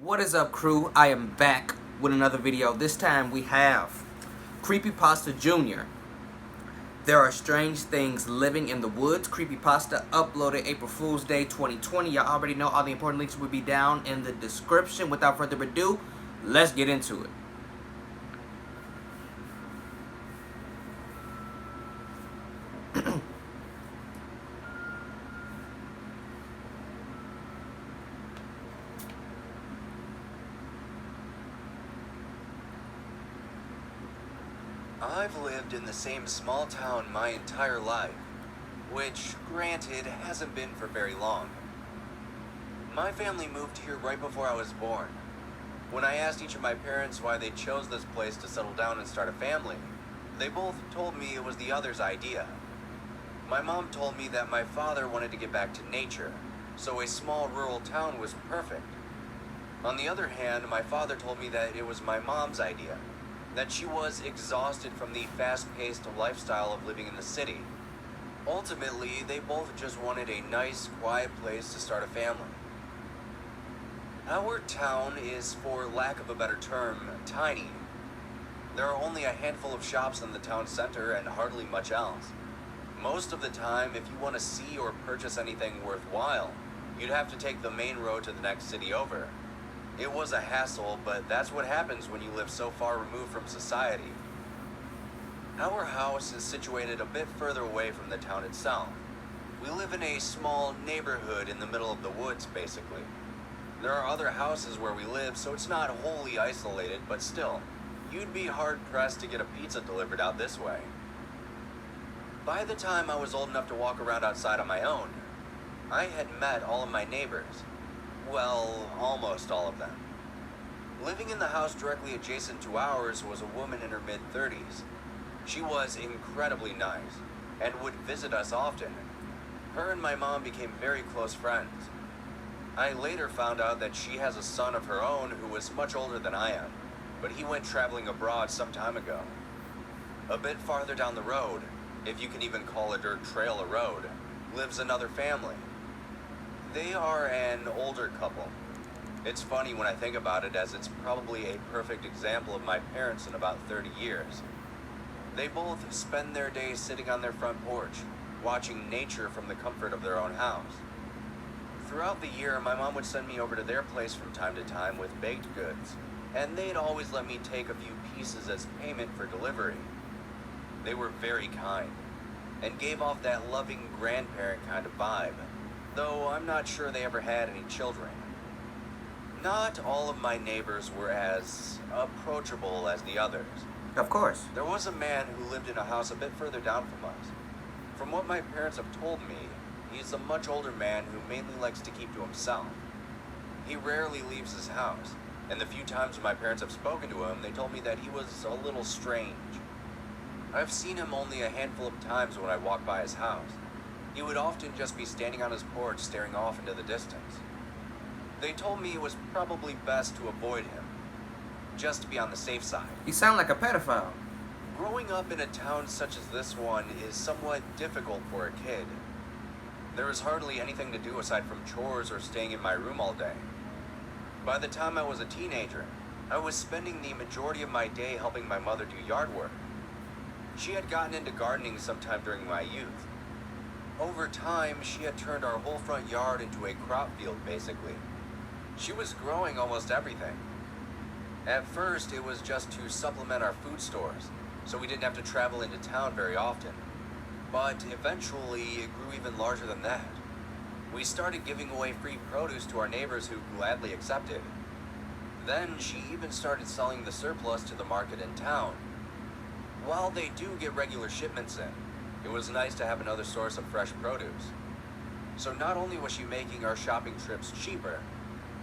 What is up, crew? I am back with another video. This time we have Creepypasta Jr. There are strange things living in the woods. Creepypasta uploaded April Fool's Day 2020. Y'all already know all the important links will be down in the description. Without further ado, let's get into it. I've lived in the same small town my entire life, which, granted, hasn't been for very long. My family moved here right before I was born. When I asked each of my parents why they chose this place to settle down and start a family, they both told me it was the other's idea. My mom told me that my father wanted to get back to nature, so a small rural town was perfect. On the other hand, my father told me that it was my mom's idea, that she was exhausted from the fast-paced lifestyle of living in the city. Ultimately, they both just wanted a nice, quiet place to start a family. Our town is, for lack of a better term, tiny. There are only a handful of shops in the town center and hardly much else. Most of the time, if you want to see or purchase anything worthwhile, you'd have to take the main road to the next city over. It was a hassle, but that's what happens when you live so far removed from society. Our house is situated a bit further away from the town itself. We live in a small neighborhood in the middle of the woods, basically. There are other houses where we live, so it's not wholly isolated, but still, you'd be hard-pressed to get a pizza delivered out this way. By the time I was old enough to walk around outside on my own, I had met all of my neighbors. Well, almost all of them. Living in the house directly adjacent to ours was a woman in her mid-30s. She was incredibly nice and would visit us often. Her and my mom became very close friends. I later found out that she has a son of her own who was much older than I am, but he went traveling abroad some time ago. A bit farther down the road, if you can even call a dirt trail a road, lives another family. They are an older couple. It's funny when I think about it, as it's probably a perfect example of my parents in about 30 years. They both spend their days sitting on their front porch, watching nature from the comfort of their own house. Throughout the year, my mom would send me over to their place from time to time with baked goods, and they'd always let me take a few pieces as payment for delivery. They were very kind, and gave off that loving grandparent kind of vibe, though I'm not sure they ever had any children. Not all of my neighbors were as approachable as the others. Of course. There was a man who lived in a house a bit further down from us. From what my parents have told me, he's a much older man who mainly likes to keep to himself. He rarely leaves his house, and the few times my parents have spoken to him, they told me that he was a little strange. I've seen him only a handful of times when I walk by his house. He would often just be standing on his porch staring off into the distance. They told me it was probably best to avoid him, just to be on the safe side. You sound like a pedophile. Growing up in a town such as this one is somewhat difficult for a kid. There is hardly anything to do aside from chores or staying in my room all day. By the time I was a teenager, I was spending the majority of my day helping my mother do yard work. She had gotten into gardening sometime during my youth. Over time, she had turned our whole front yard into a crop field, basically. She was growing almost everything. At first, it was just to supplement our food stores, so we didn't have to travel into town very often. But eventually, it grew even larger than that. We started giving away free produce to our neighbors who gladly accepted. Then, she even started selling the surplus to the market in town. While they do get regular shipments in, it was nice to have another source of fresh produce. So not only was she making our shopping trips cheaper,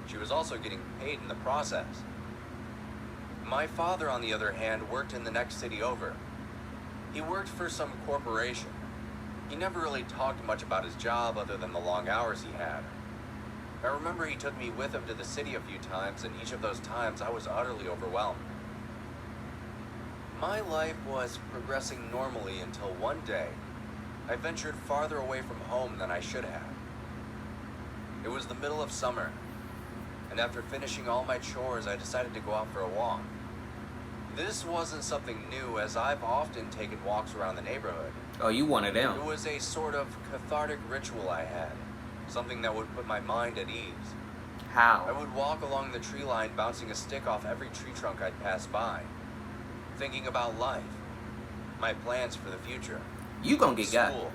she was also getting paid in the process. My father, on the other hand, worked in the next city over. He worked for some corporation. He never really talked much about his job other than the long hours he had. I remember he took me with him to the city a few times, and each of those times I was utterly overwhelmed. My life was progressing normally until one day, I ventured farther away from home than I should have. It was the middle of summer. and after finishing all my chores, I decided to go out for a walk. This wasn't something new, as I've often taken walks around the neighborhood. Oh, you one of them. It was a sort of cathartic ritual I had, something that would put my mind at ease. I How? would walk along the tree line, bouncing a stick off every tree trunk I'd pass by, thinking about life, my plans for the future, You gonna get got. school,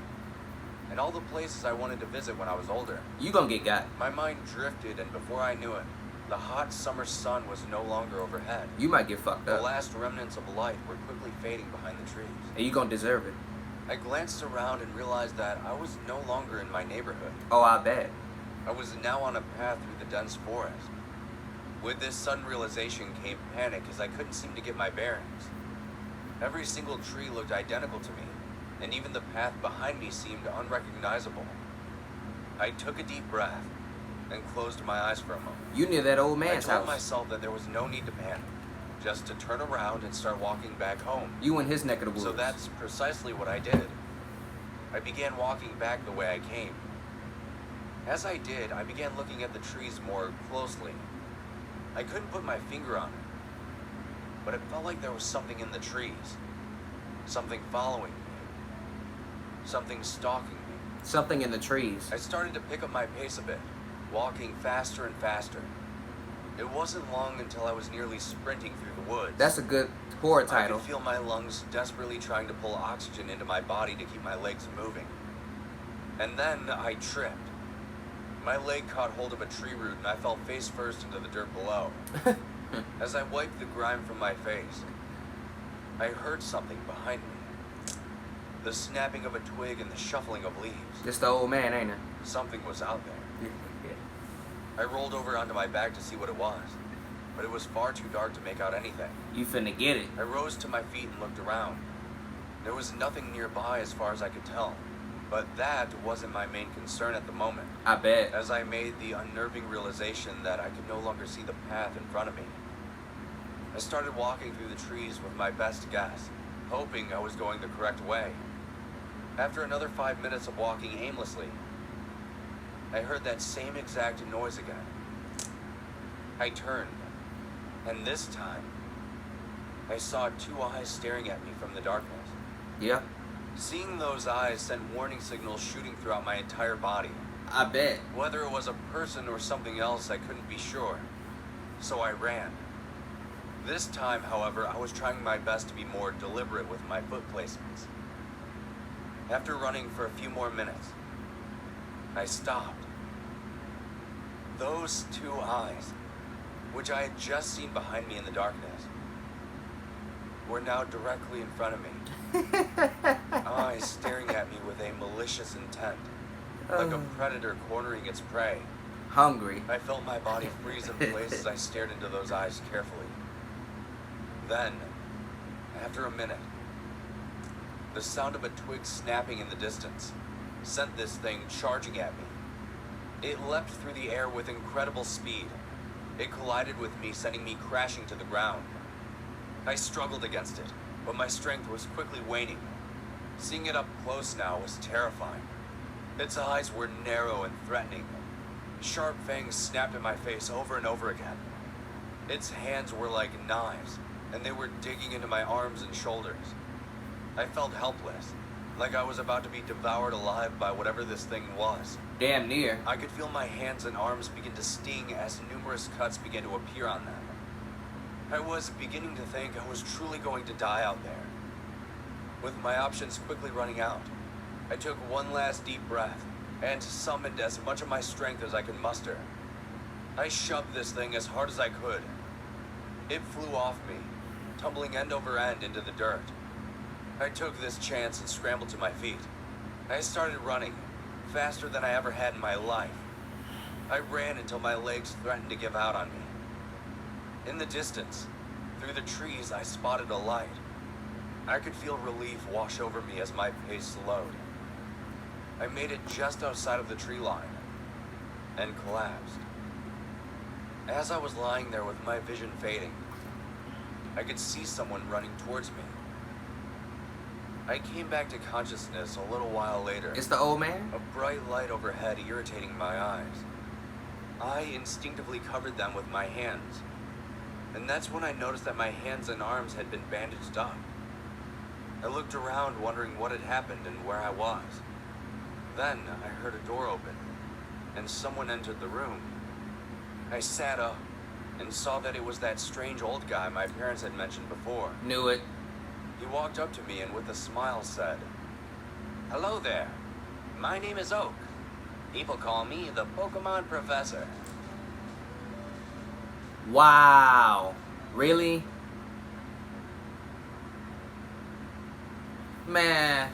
and all the places I wanted to visit when I was older. You gonna get got. My mind drifted, and before I knew it, the hot summer sun was no longer overhead. You might get fucked The up. last remnants of light were quickly fading behind the trees. And you gonna deserve it. I glanced around and realized that I was no longer in my neighborhood. Oh, I bet. I was now on a path through the dense forest. With this sudden realization came panic, as I couldn't seem to get my bearings. Every single tree looked identical to me, and even the path behind me seemed unrecognizable. I took a deep breath and closed my eyes for a moment. You near that old I man's told house. myself that there was no need to panic, just to turn around and start walking back home. You in his neck of the woods. So that's precisely what I did. I began walking back the way I came. As I did, I began looking at the trees more closely. I couldn't put my finger on it, but it felt like there was something in the trees. Something following me. Something stalking me. Something in the trees. I started to pick up my pace a bit, walking faster and faster. It wasn't long until I was nearly sprinting through the woods. That's a good horror I title. could feel my lungs desperately trying to pull oxygen into my body to keep my legs moving. And then I tripped. My leg caught hold of a tree root and I fell face first into the dirt below. As I wiped the grime from my face, I heard something behind me. The snapping of a twig and the shuffling of leaves. Just the old man, ain't it? Something was out there. I rolled over onto my back to see what it was, but it was far too dark to make out anything. You finna get it. I rose to my feet and looked around. There was nothing nearby as far as I could tell, but that wasn't my main concern at the moment, I bet. as I made the unnerving realization that I could no longer see the path in front of me. I started walking through the trees with my best guess, hoping I was going the correct way. After another 5 minutes of walking aimlessly, I heard that same exact noise again. I turned, and this time, I saw two eyes staring at me from the darkness. Yeah, Seeing those eyes sent warning signals shooting throughout my entire body. I bet. Whether it was a person or something else, I couldn't be sure. So I ran. This time, however, I was trying my best to be more deliberate with my foot placements. After running for a few more minutes, I stopped. Those two eyes, which I had just seen behind me in the darkness, were now directly in front of me. Eyes staring at me with a malicious intent, like a predator cornering its prey. Hungry. I felt my body freeze in place as I stared into those eyes carefully. Then, after a minute, the sound of a twig snapping in the distance sent this thing charging at me. It leapt through the air with incredible speed. It collided with me, sending me crashing to the ground. I struggled against it, but my strength was quickly waning. Seeing it up close now was terrifying. Its eyes were narrow and threatening. Sharp fangs snapped at my face over and over again. Its hands were like knives, and they were digging into my arms and shoulders. I felt helpless, like I was about to be devoured alive by whatever this thing was. Damn near. I could feel my hands and arms begin to sting as numerous cuts began to appear on them. I was beginning to think I was truly going to die out there. With my options quickly running out, I took one last deep breath and summoned as much of my strength as I could muster. I shoved this thing as hard as I could. It flew off me, tumbling end over end into the dirt. I took this chance and scrambled to my feet. I started running, faster than I ever had in my life. I ran until my legs threatened to give out on me. In the distance, through the trees, I spotted a light. I could feel relief wash over me as my pace slowed. I made it just outside of the tree line and collapsed. As I was lying there with my vision fading, I could see someone running towards me. I came back to consciousness a little while later. It's the old man? A bright light overhead irritating my eyes. I instinctively covered them with my hands. And that's when I noticed that my hands and arms had been bandaged up. I looked around wondering what had happened and where I was. Then I heard a door open, and someone entered the room. I sat up and saw that it was that strange old guy my parents had mentioned before. Knew it. He walked up to me and with a smile said, "Hello there. My name is Oak. People call me the Pokemon Professor." Wow. Really? Man.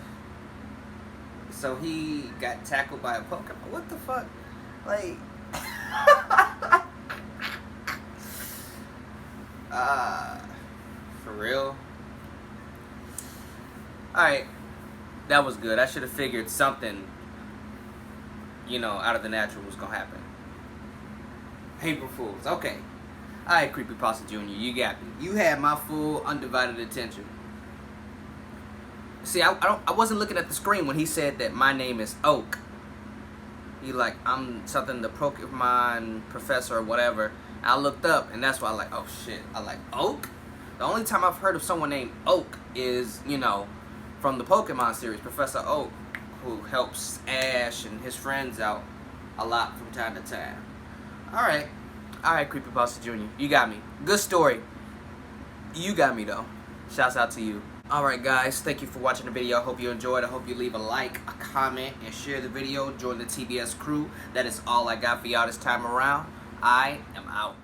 So he got tackled by a Pokemon? What the fuck? Like... for real? Alright. That was good. I should have figured something, you know, out of the natural was gonna happen. April Fools. Okay. Alright, Creepypasta Jr., you got me. You had my full, undivided attention. See, I wasn't looking at the screen when he said that my name is Oak. He like, I'm something, the Pokemon Professor or whatever. I looked up, and that's why I like, oh shit. I like, Oak? The only time I've heard of someone named Oak is, you know, from the Pokemon series, Professor Oak, who helps Ash and his friends out a lot from time to time. Alright. Alright, Creepypasta Jr., you got me. Good story. You got me, though. Shouts out to you. Alright, guys, thank you for watching the video. I hope you enjoyed. I hope you leave a like, a comment, and share the video. Join the TBS crew. That is all I got for y'all this time around. I am out.